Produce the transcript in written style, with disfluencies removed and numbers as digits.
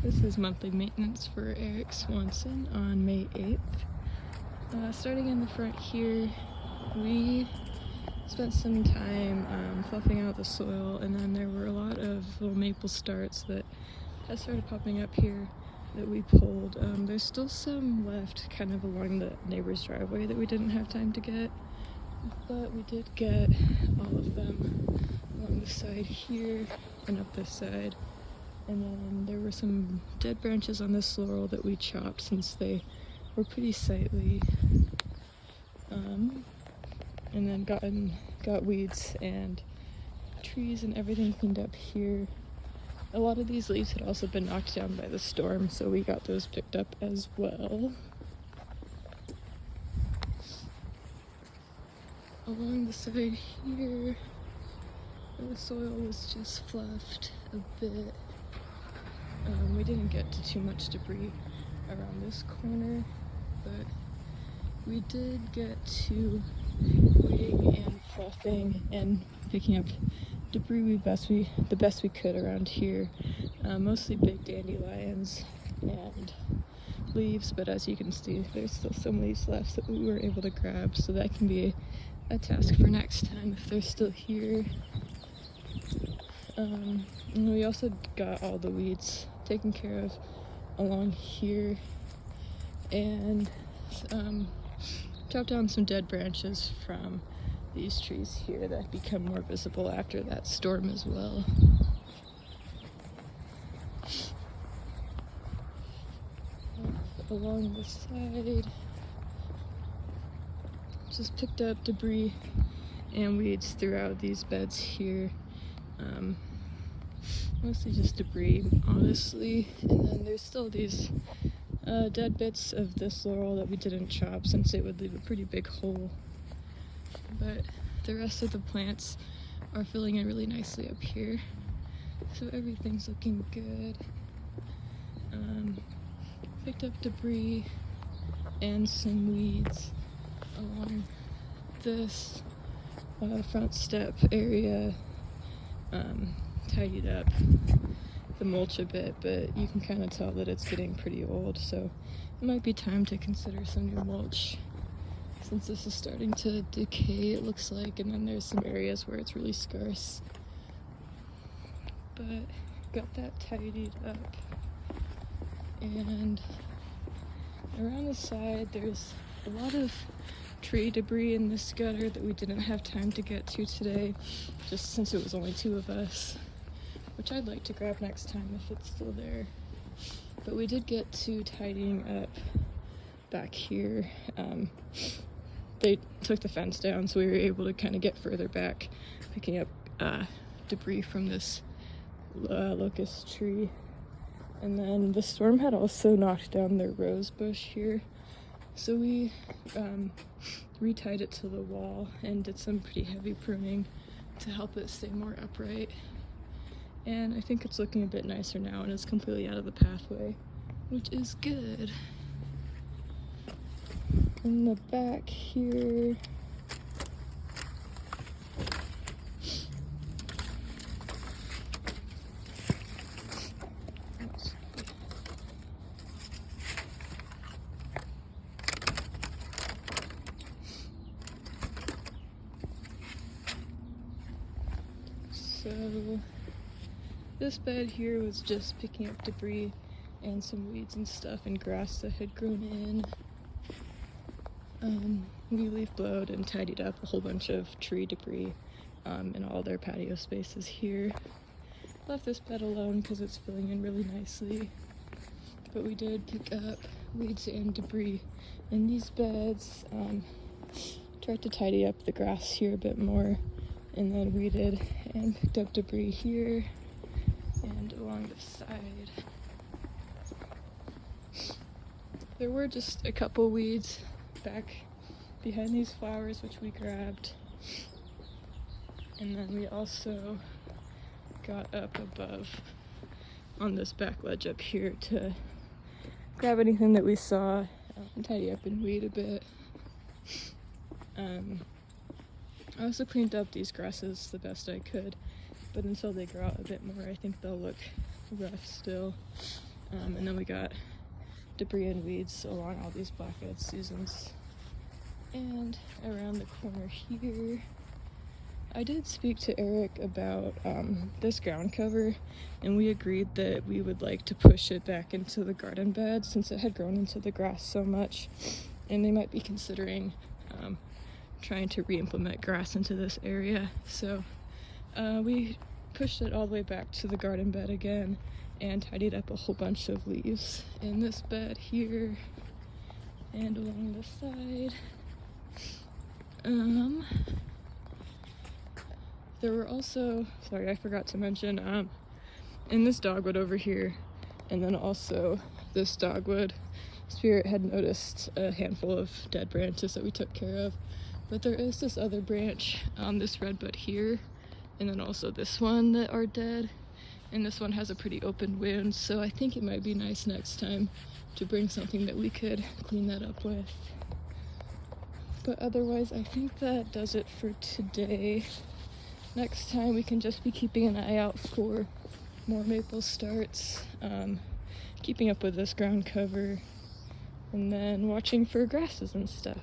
This is monthly maintenance for Eric Swanson on May 8th. Starting in the front here, we spent some time fluffing out the soil, and then there were a lot of little maple starts that had started popping up here that we pulled. There's still some left kind of along the neighbor's driveway that we didn't have time to get, but we did get all of them along the side here and up this side. And then there were some dead branches on this laurel that we chopped since they were pretty sightly. And then got weeds and trees and everything cleaned up here. A lot of these leaves had also been knocked down by the storm, so we got those picked up as well. Along the side here, the soil was just fluffed a bit. We didn't get to too much debris around this corner, but we did get to weeding and fluffing and picking up debris the best we could around here. Mostly big dandelions and leaves, but as you can see, there's still some leaves left that we were able to grab, so that can be a task for next time if they're still here. And we also got all the weeds taken care of along here, and chopped down some dead branches from these trees here that become more visible after that storm as well. Along the side, just picked up debris and weeds throughout these beds here. Mostly just debris, honestly. And then there's still these dead bits of this laurel that we didn't chop since it would leave a pretty big hole. But the rest of the plants are filling in really nicely up here, so everything's looking good. Picked up debris and some weeds along this front step area. Tidied up the mulch a bit, but you can kind of tell that it's getting pretty old, so it might be time to consider some new mulch since this is starting to decay, it looks like, and then there's some areas where it's really scarce. But got that tidied up, and around the side there's a lot of tree debris in this gutter that we didn't have time to get to today, just since it was only two of us, which I'd like to grab next time if it's still there. But we did get to tidying up back here. They took the fence down, so we were able to kind of get further back, picking up debris from this locust tree. And then the storm had also knocked down their rose bush here, so we retied it to the wall and did some pretty heavy pruning to help it stay more upright. And I think it's looking a bit nicer now, and it's completely out of the pathway, which is good. In the back here, so this bed here was just picking up debris and some weeds and stuff and grass that had grown in. We leaf blowed and tidied up a whole bunch of tree debris in all their patio spaces here. Left this bed alone because it's filling in really nicely, but we did pick up weeds and debris in these beds. Tried to tidy up the grass here a bit more, and then weeded and picked up debris here and along the side. There were just a couple weeds back behind these flowers, which we grabbed. And then we also got up above on this back ledge up here to grab anything that we saw and tidy up and weed a bit. I also cleaned up these grasses the best I could, but until they grow out a bit more, I think they'll look rough still. And then we got debris and weeds along all these blackhead Susans. And around the corner here, I did speak to Eric about this ground cover, and we agreed that we would like to push it back into the garden bed since it had grown into the grass so much, and they might be considering trying to re-implement grass into this area. So we pushed it all the way back to the garden bed again and tidied up a whole bunch of leaves in this bed here and along the side. There were also, sorry, I forgot to mention, in this dogwood over here, and then also this dogwood, Spirit had noticed a handful of dead branches that we took care of, but there is this other branch on this redbud here, and then also this one that are dead, and this one has a pretty open wound, so I think it might be nice next time to bring something that we could clean that up with. But otherwise, I think that does it for today. Next time we can just be keeping an eye out for more maple starts, keeping up with this ground cover, and then watching for grasses and stuff.